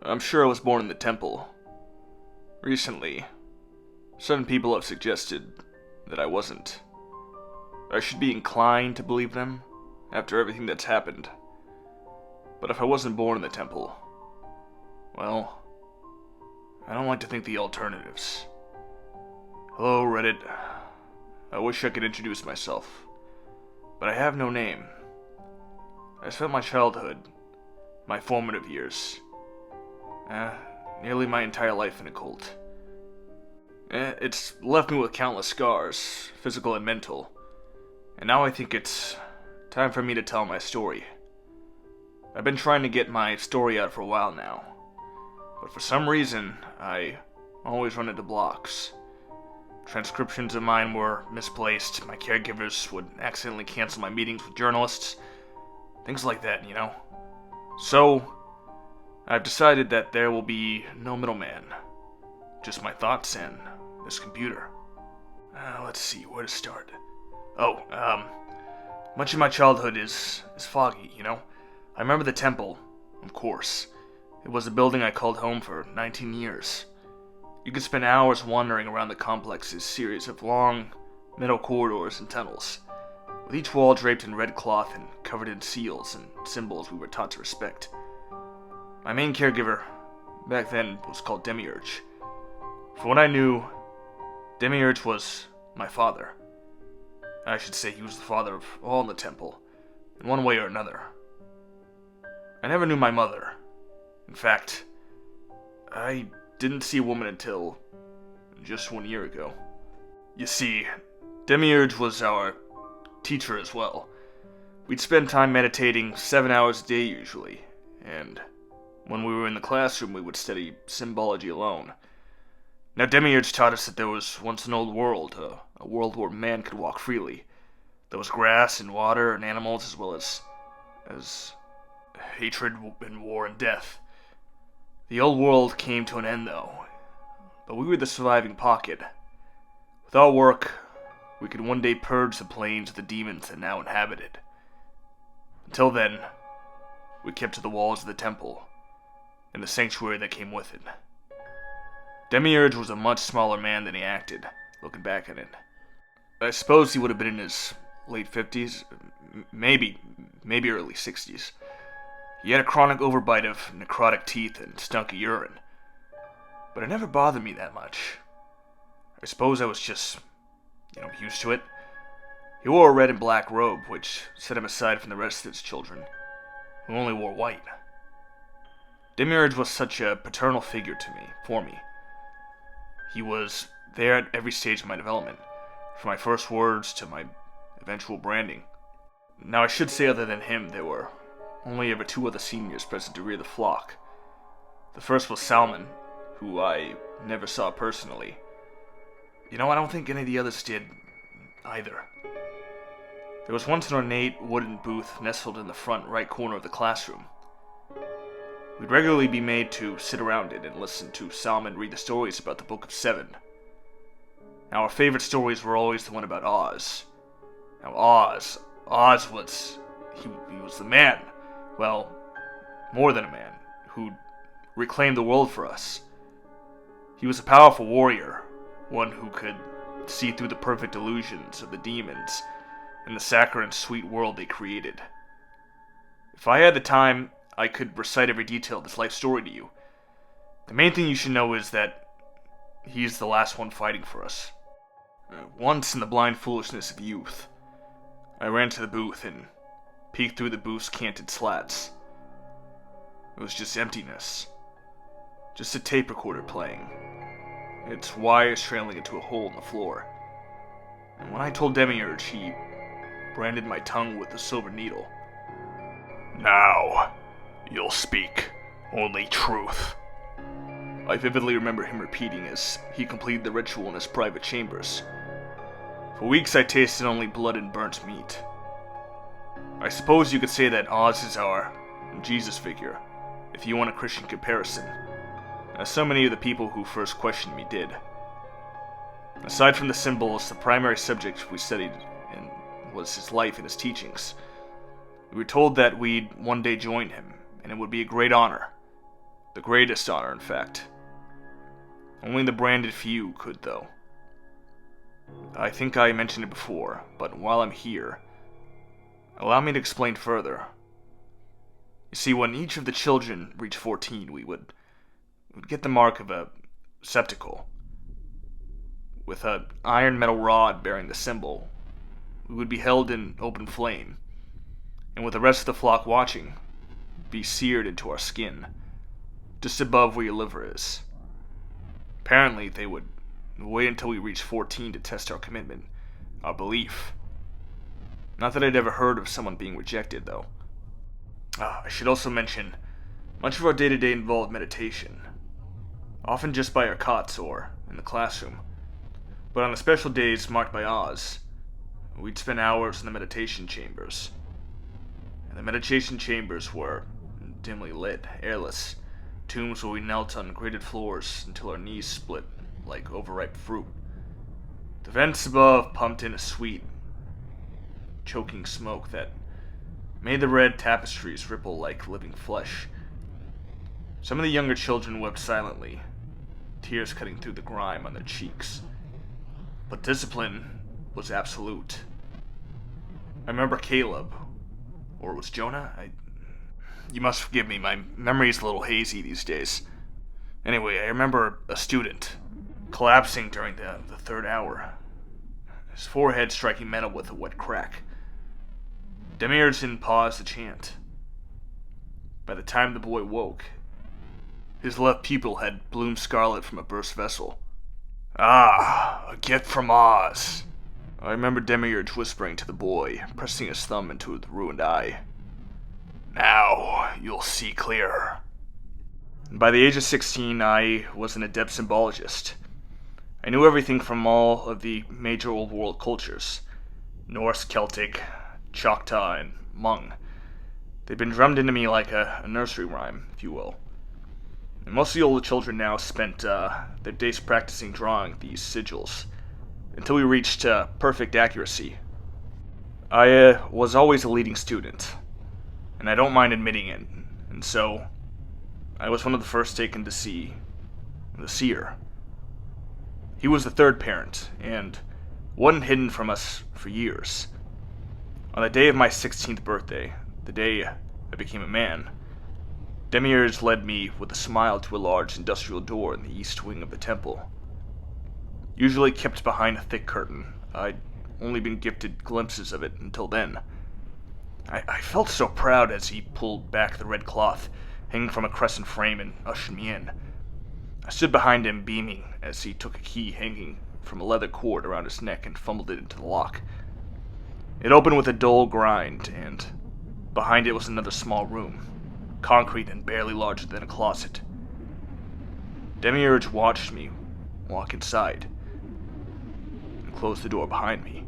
I'm sure I was born in the temple. Recently, certain people have suggested that I wasn't. I should be inclined to believe them after everything that's happened. But if I wasn't born in the temple, well, I don't like to think the alternatives. Hello, Reddit. I wish I could introduce myself, but I have no name. I spent my childhood, my formative years, nearly my entire life in a cult. It's left me with countless scars, physical and mental, and now I think it's time for me to tell my story. I've been trying to get my story out for a while now, but for some reason, I always run into blocks. Transcriptions of mine were misplaced, my caregivers would accidentally cancel my meetings with journalists, things like that, you know? So, I've decided that there will be no middleman, just my thoughts and this computer. Let's see, where to start. Much of my childhood is foggy, you know? I remember the temple, of course. It was a building I called home for 19 years. You could spend hours wandering around the complex's series of long, metal corridors and tunnels, with each wall draped in red cloth and covered in seals and symbols we were taught to respect. My main caregiver, back then, was called Demiurge. From what I knew, Demiurge was my father. I should say he was the father of all in the temple, in one way or another. I never knew my mother. In fact, I didn't see a woman until just 1 year ago. You see, Demiurge was our teacher as well. We'd spend time meditating 7 hours a day usually, and when we were in the classroom we would study symbology alone. Now Demiurge taught us that there was once an old world, a world where man could walk freely. There was grass and water and animals as well as hatred and war and death. The old world came to an end though, but we were the surviving pocket. With our work, we could one day purge the plains of the demons that now inhabit it. Until then, we kept to the walls of the temple, and the sanctuary that came with it. Demiurge was a much smaller man than he acted, looking back at it. I suppose he would have been in his late 50s, maybe early 60s. He had a chronic overbite of necrotic teeth and stunk of urine. But it never bothered me that much. I suppose I was just, used to it. He wore a red and black robe, which set him aside from the rest of his children, who only wore white. Demiurge was such a paternal figure for me. He was there at every stage of my development, from my first words to my eventual branding. Now I should say other than him, there were only ever 2 other seniors present to rear the flock. The first was Salmon, who I never saw personally. I don't think any of the others did either. There was once an ornate wooden booth nestled in the front right corner of the classroom. We'd regularly be made to sit around it and listen to Salmon read the stories about the Book of Seven. Now, our favorite stories were always the one about Oz. Now, Oz was... He was the man. Well, more than a man, who'd reclaimed the world for us. He was a powerful warrior, one who could see through the perfect illusions of the demons and the saccharine sweet world they created. If I had the time, I could recite every detail of this life story to you. The main thing you should know is that he's the last one fighting for us. Once, in the blind foolishness of youth, I ran to the booth and peeked through the booth's canted slats. It was just emptiness. Just a tape recorder playing, its wires trailing into a hole in the floor. And when I told Demiurge, he branded my tongue with a silver needle. "Now, you'll speak only truth." I vividly remember him repeating as he completed the ritual in his private chambers. For weeks I tasted only blood and burnt meat. I suppose you could say that Oz is our Jesus figure, if you want a Christian comparison, as so many of the people who first questioned me did. Aside from the symbols, the primary subject we studied was his life and his teachings. We were told that we'd one day join him, and it would be a great honor. The greatest honor, in fact. Only the branded few could, though. I think I mentioned it before, but while I'm here, allow me to explain further. You see, when each of the children reached 14, we would get the mark of a receptacle. With an iron metal rod bearing the symbol, we would be held in open flame, and with the rest of the flock watching, be seared into our skin, just above where your liver is. Apparently, they would wait until we reached 14 to test our commitment, our belief. Not that I'd ever heard of someone being rejected, though. I should also mention, much of our day-to-day involved meditation, often just by our cots or in the classroom. But on the special days marked by Oz, we'd spend hours in the meditation chambers. And the meditation chambers were dimly lit, airless, tombs where we knelt on grated floors until our knees split like overripe fruit. The vents above pumped in a sweet, choking smoke that made the red tapestries ripple like living flesh. Some of the younger children wept silently, tears cutting through the grime on their cheeks. But discipline was absolute. I remember Caleb, or it was Jonah? You must forgive me, my memory's a little hazy these days. Anyway, I remember a student collapsing during the third hour, his forehead striking metal with a wet crack. Demiurge didn't pause to chant. By the time the boy woke, his left pupil had bloomed scarlet from a burst vessel. Ah, a gift from Oz. I remember Demiurge whispering to the boy, pressing his thumb into the ruined eye. Now, you'll see clearer. By the age of 16, I was an adept symbologist. I knew everything from all of the major old world cultures. Norse, Celtic, Choctaw, and Hmong. They'd been drummed into me like a nursery rhyme, if you will. And most of the older children now spent their days practicing drawing these sigils, until we reached perfect accuracy. I was always a leading student, and I don't mind admitting it, and so I was one of the first taken to see the seer. He was the third parent, and wasn't hidden from us for years. On the day of my 16th birthday, the day I became a man, Demiurge led me with a smile to a large industrial door in the east wing of the temple. Usually kept behind a thick curtain, I'd only been gifted glimpses of it until then. I felt so proud as he pulled back the red cloth hanging from a crescent frame and ushered me in. I stood behind him beaming as he took a key hanging from a leather cord around his neck and fumbled it into the lock. It opened with a dull grind, and behind it was another small room, concrete and barely larger than a closet. Demiurge watched me walk inside and close the door behind me.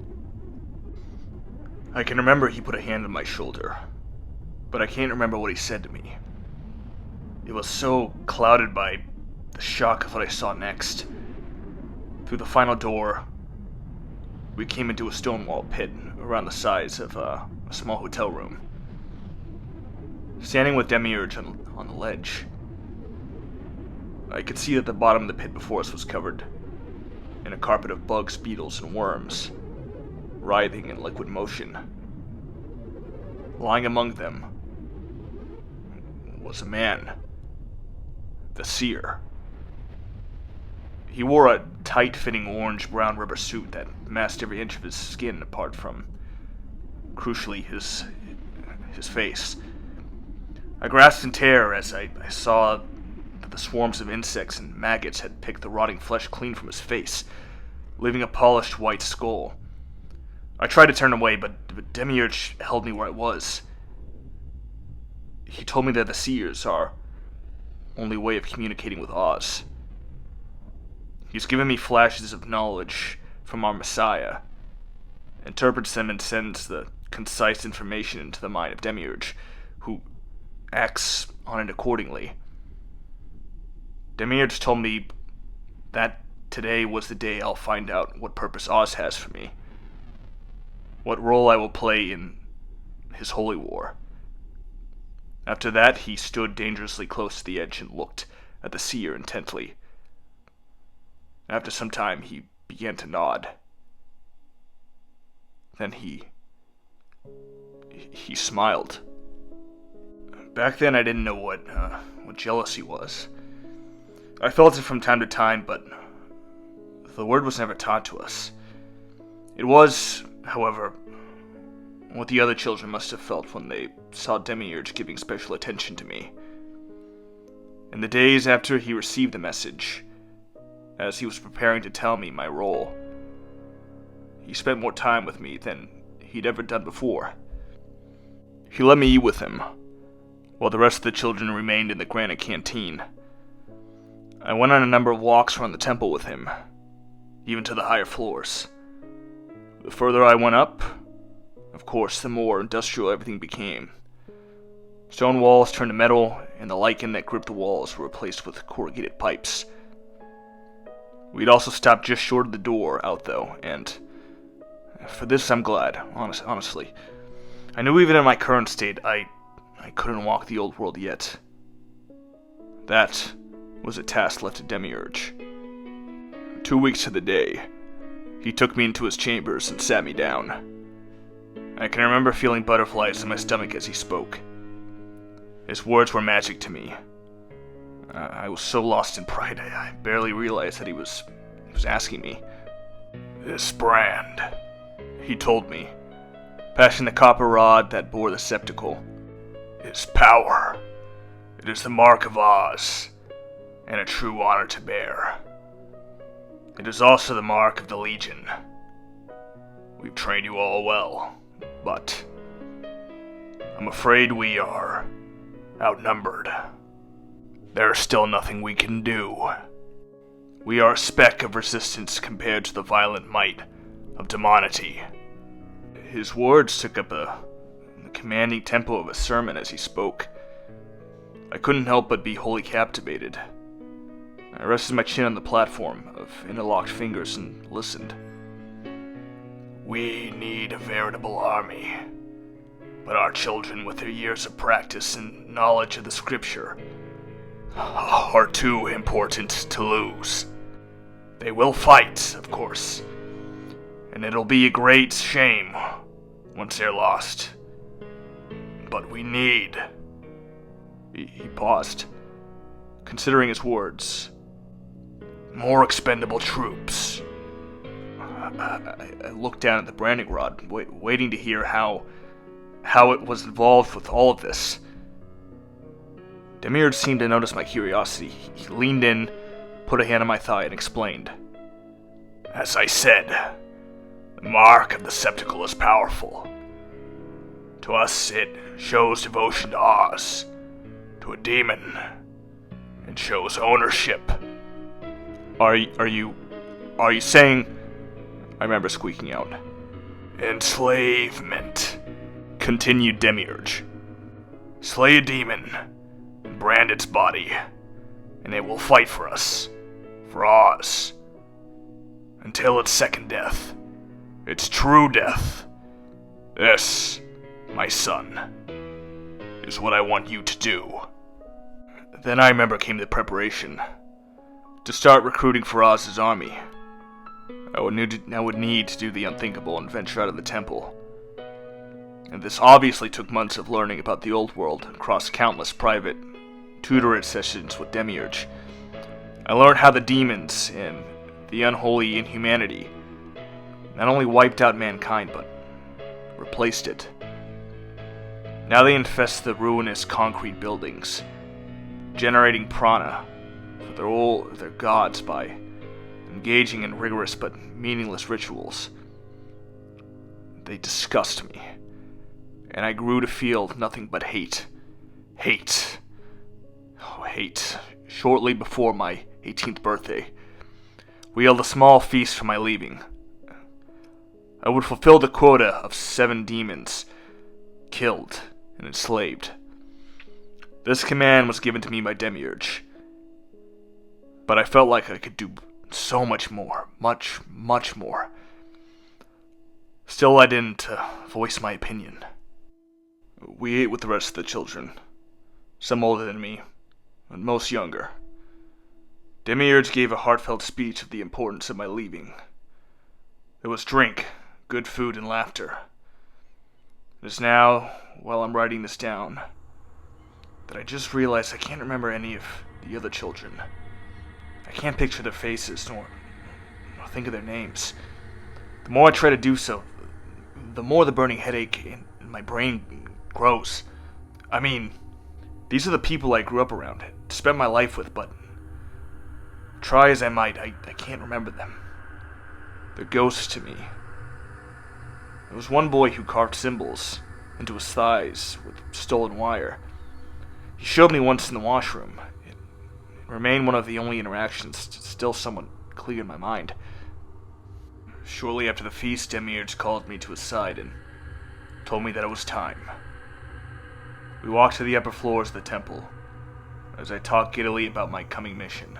I can remember he put a hand on my shoulder, but I can't remember what he said to me. It was so clouded by the shock of what I saw next. Through the final door, we came into a stone wall pit around the size of a small hotel room. Standing with Demiurge on the ledge, I could see that the bottom of the pit before us was covered in a carpet of bugs, beetles, and worms, writhing in liquid motion. Lying among them was a man, the seer. He wore a tight-fitting orange-brown rubber suit that masked every inch of his skin apart from, crucially, his face. I grasped in terror as I saw that the swarms of insects and maggots had picked the rotting flesh clean from his face, leaving a polished white skull. I tried to turn away, but Demiurge held me where I was. He told me that the seers are our only way of communicating with Oz. He's given me flashes of knowledge from our Messiah, interprets them and sends the concise information into the mind of Demiurge, who acts on it accordingly. Demiurge told me that today was the day I'll find out what purpose Oz has for me, what role I will play in his holy war. After that, he stood dangerously close to the edge and looked at the seer intently. After some time, he began to nod. Then he smiled. Back then, I didn't know what jealousy was. I felt it from time to time, but the word was never taught to us. It was, however, what the other children must have felt when they saw Demiurge giving special attention to me. In the days after he received the message, as he was preparing to tell me my role, he spent more time with me than he'd ever done before. He let me eat with him, while the rest of the children remained in the granite canteen. I went on a number of walks around the temple with him, even to the higher floors. The further I went up, of course, the more industrial everything became. Stone walls turned to metal, and the lichen that gripped the walls were replaced with corrugated pipes. We'd also stopped just short of the door out, though, and for this I'm glad, honestly. I knew even in my current state, I couldn't walk the old world yet. That was a task left to Demiurge. 2 weeks to the day, he took me into his chambers and sat me down. I can remember feeling butterflies in my stomach as he spoke. His words were magic to me. I was so lost in pride, I barely realized that he was asking me. "This brand," he told me, passing the copper rod that bore the septacle, "is power. It is the mark of Oz, and a true honor to bear. It is also the mark of the Legion. We've trained you all well, but I'm afraid we are outnumbered. There is still nothing we can do. We are a speck of resistance compared to the violent might of demonity." His words took up the commanding tempo of a sermon as he spoke. I couldn't help but be wholly captivated. I rested my chin on the platform of interlocked fingers and listened. "We need a veritable army, but our children with their years of practice and knowledge of the scripture are too important to lose. They will fight, of course, and it'll be a great shame once they're lost. But we need..." He paused, considering his words. "More expendable troops." I looked down at the branding rod, waiting to hear how it was involved with all of this. Demiurge seemed to notice my curiosity. He leaned in, put a hand on my thigh, and explained. "As I said, the mark of the septacle is powerful. To us, it shows devotion to Oz. To a demon, it shows ownership." Are you saying..." I remember squeaking out. "Enslavement," continued Demiurge. "Slay a demon, and brand its body, and it will fight for us, for Oz, until its second death, its true death. This, my son, is what I want you to do." Then I remember came the preparation. To start recruiting for Oz's army, I would need to do the unthinkable and venture out of the temple. And this obviously took months of learning about the old world across countless private tutorate sessions with Demiurge. I learned how the demons and the unholy inhumanity not only wiped out mankind, but replaced it. Now they infest the ruinous concrete buildings, generating prana for their gods by engaging in rigorous but meaningless rituals. They disgust me, and I grew to feel nothing but hate. Hate. Oh, hate. Shortly before my 18th birthday, we held a small feast for my leaving. I would fulfill the quota of 7 demons killed and enslaved. This command was given to me by Demiurge, but I felt like I could do so much more, much more. Still, I didn't voice my opinion. We ate with the rest of the children, some older than me, and most younger. Demiurge gave a heartfelt speech of the importance of my leaving. There was drink, good food, and laughter. It is now, while I'm writing this down, that I just realized I can't remember any of the other children. I can't picture their faces, nor think of their names. The more I try to do so, the more the burning headache in my brain grows. I mean, these are the people I grew up around, spent my life with, but try as I might, I can't remember them. They're ghosts to me. There was one boy who carved symbols into his thighs with stolen wire. He showed me once in the washroom. It remained one of the only interactions still somewhat clear in my mind. Shortly after the feast, Demiurge called me to his side and told me that it was time. We walked to the upper floors of the temple, as I talked giddily about my coming mission.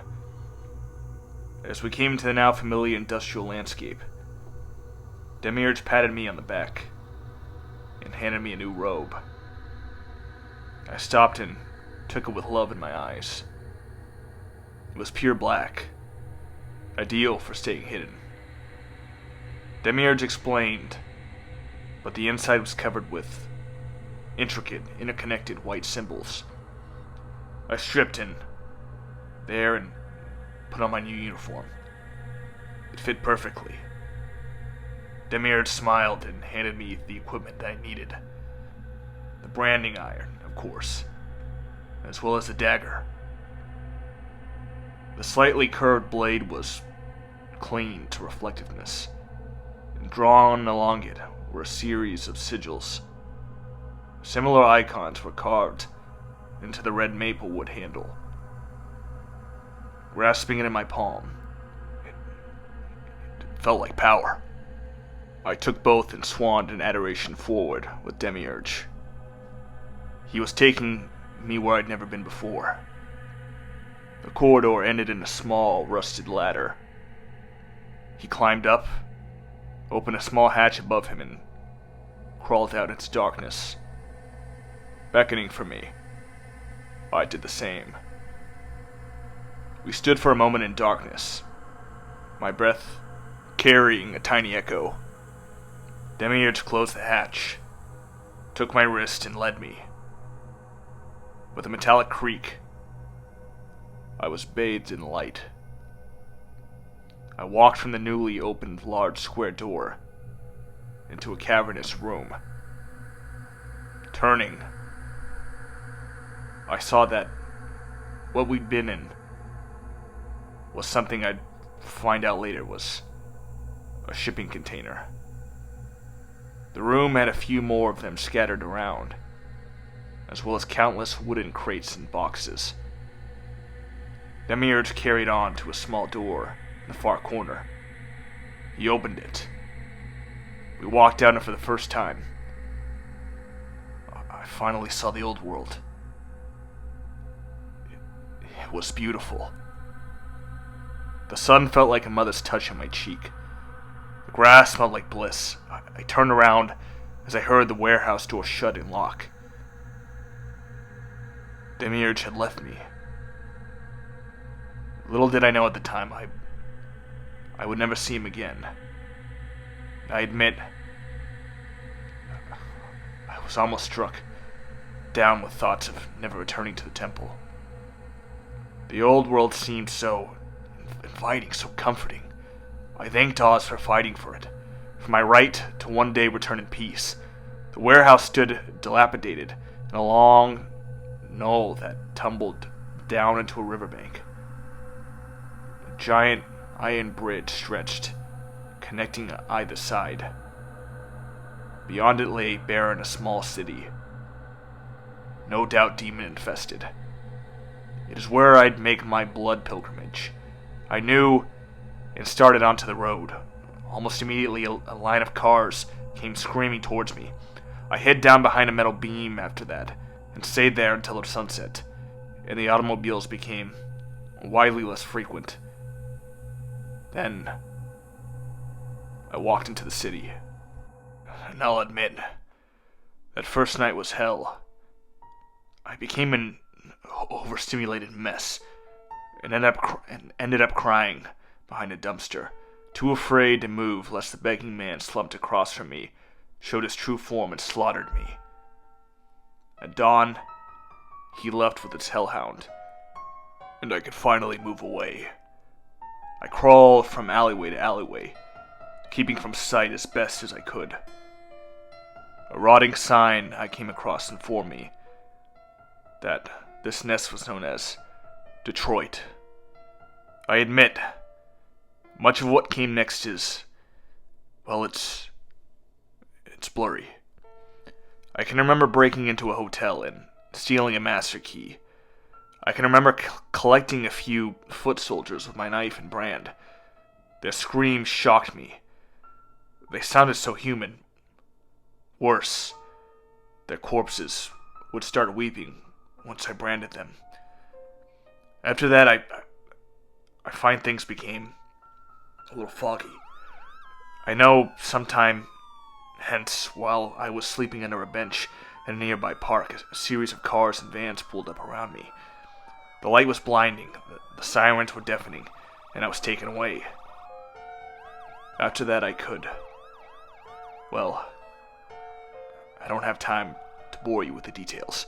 As we came into the now familiar industrial landscape, Demiurge patted me on the back and handed me a new robe. I stopped and took it with love in my eyes. It was pure black, ideal for staying hidden. Demiurge explained, but the inside was covered with intricate, interconnected white symbols. I stripped in there and put on my new uniform. It fit perfectly. Demiurge smiled and handed me the equipment that I needed. The branding iron, of course, as well as the dagger. The slightly curved blade was clean to reflectiveness, and drawn along it were a series of sigils. Similar icons were carved into the red maple wood handle. Grasping it in my palm, it felt like power. I took both and swanned in adoration forward with Demiurge. He was taking me where I'd never been before. The corridor ended in a small, rusted ladder. He climbed up, opened a small hatch above him, and crawled out into darkness. Beckoning for me, I did the same. We stood for a moment in darkness, my breath carrying a tiny echo. Demiurge closed the hatch, took my wrist, and led me. With a metallic creak, I was bathed in light. I walked from the newly opened large square door into a cavernous room. Turning, I saw that what we'd been in was something I'd find out later was a shipping container. The room had a few more of them scattered around, as well as countless wooden crates and boxes. Demiurge carried on to a small door in the far corner. He opened it. We walked down it for the first time. I finally saw the old world. It was beautiful. The sun felt like a mother's touch on my cheek. The grass smelled like bliss. I turned around as I heard the warehouse door shut and lock. Demiurge had left me. Little did I know at the time, I would never see him again. I admit, I was almost struck down with thoughts of never returning to the temple. The old world seemed so inviting, so comforting. I thanked Oz for fighting for it, for my right to one day return in peace. The warehouse stood dilapidated in a long knoll that tumbled down into a riverbank. A giant iron bridge stretched, connecting either side. Beyond it lay barren a small city, no doubt demon-infested. It is where I'd make my blood pilgrimage. I knew, and started onto the road. Almost immediately, a line of cars came screaming towards me. I hid down behind a metal beam after that, and stayed there until the sunset, and the automobiles became widely less frequent. Then, I walked into the city. And I'll admit, that first night was hell. I became overstimulated mess and ended up crying behind a dumpster, too afraid to move lest the begging man slumped across from me showed his true form and slaughtered me. At dawn, he left with its hellhound, and I could finally move away. I crawled from alleyway to alleyway, keeping from sight as best as I could. A rotting sign I came across informed me that this nest was known as Detroit. I admit, much of what came next is, well, it's blurry. I can remember breaking into a hotel and stealing a master key. I can remember collecting a few foot soldiers with my knife and brand. Their screams shocked me. They sounded so human. Worse, their corpses would start weeping once I branded them. After that, I find things became a little foggy. I know sometime hence, while I was sleeping under a bench in a nearby park, a series of cars and vans pulled up around me. The light was blinding, the sirens were deafening, and I was taken away. After that, I could. Well, I don't have time to bore you with the details.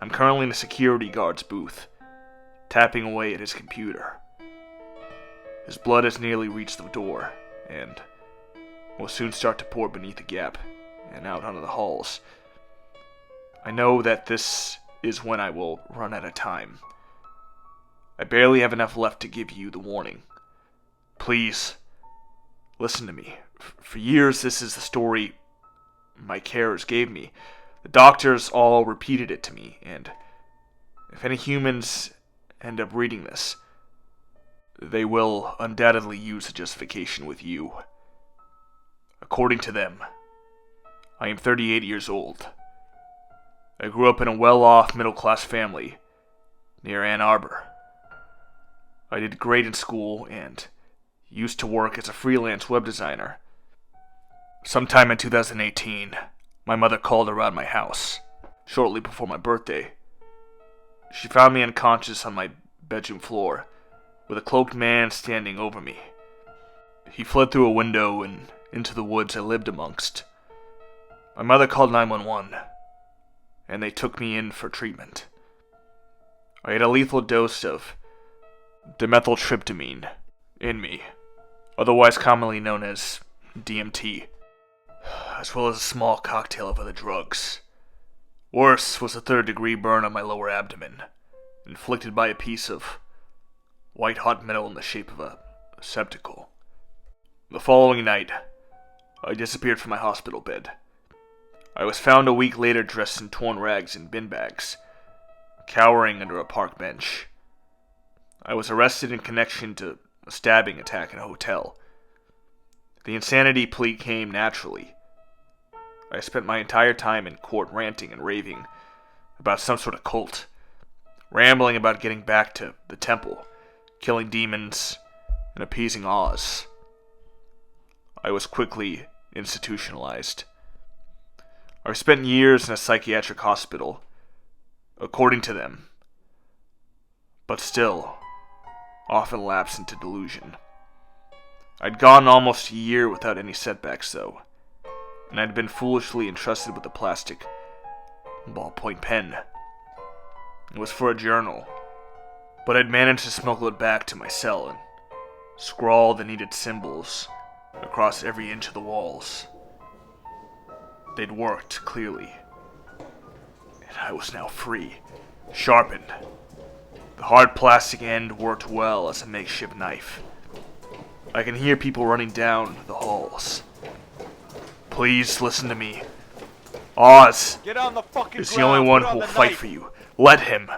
I'm currently in a security guard's booth, tapping away at his computer. His blood has nearly reached the door, and will soon start to pour beneath the gap and out onto the halls. I know that this is when I will run out of time. I barely have enough left to give you the warning. Please, listen to me. For years, this is the story my carers gave me. The doctors all repeated it to me, and if any humans end up reading this, they will undoubtedly use a justification with you. According to them, I am 38 years old. I grew up in a well-off middle-class family near Ann Arbor. I did great in school and used to work as a freelance web designer. Sometime in 2018, my mother called around my house, shortly before my birthday. She found me unconscious on my bedroom floor, with a cloaked man standing over me. He fled through a window and into the woods I lived amongst. My mother called 911, and they took me in for treatment. I had a lethal dose of dimethyltryptamine in me, otherwise commonly known as DMT, as well as a small cocktail of other drugs. Worse was a third-degree burn on my lower abdomen, inflicted by a piece of white-hot metal in the shape of a receptacle. The following night, I disappeared from my hospital bed. I was found a week later dressed in torn rags and bin bags, cowering under a park bench. I was arrested in connection to a stabbing attack in a hotel. The insanity plea came naturally. I spent my entire time in court ranting and raving about some sort of cult, rambling about getting back to the temple, killing demons, and appeasing Oz. I was quickly institutionalized. I spent years in a psychiatric hospital, according to them, but still often lapsed into delusion. I'd gone almost a year without any setbacks, though, and I'd been foolishly entrusted with a plastic ballpoint pen. It was for a journal, but I'd managed to smuggle it back to my cell and scrawl the needed symbols across every inch of the walls. They'd worked, clearly, and I was now free, sharpened. The hard plastic end worked well as a makeshift knife. I can hear people running down the halls. Please listen to me. Oz Get on the fucking is the only one who will fight for you. Let him.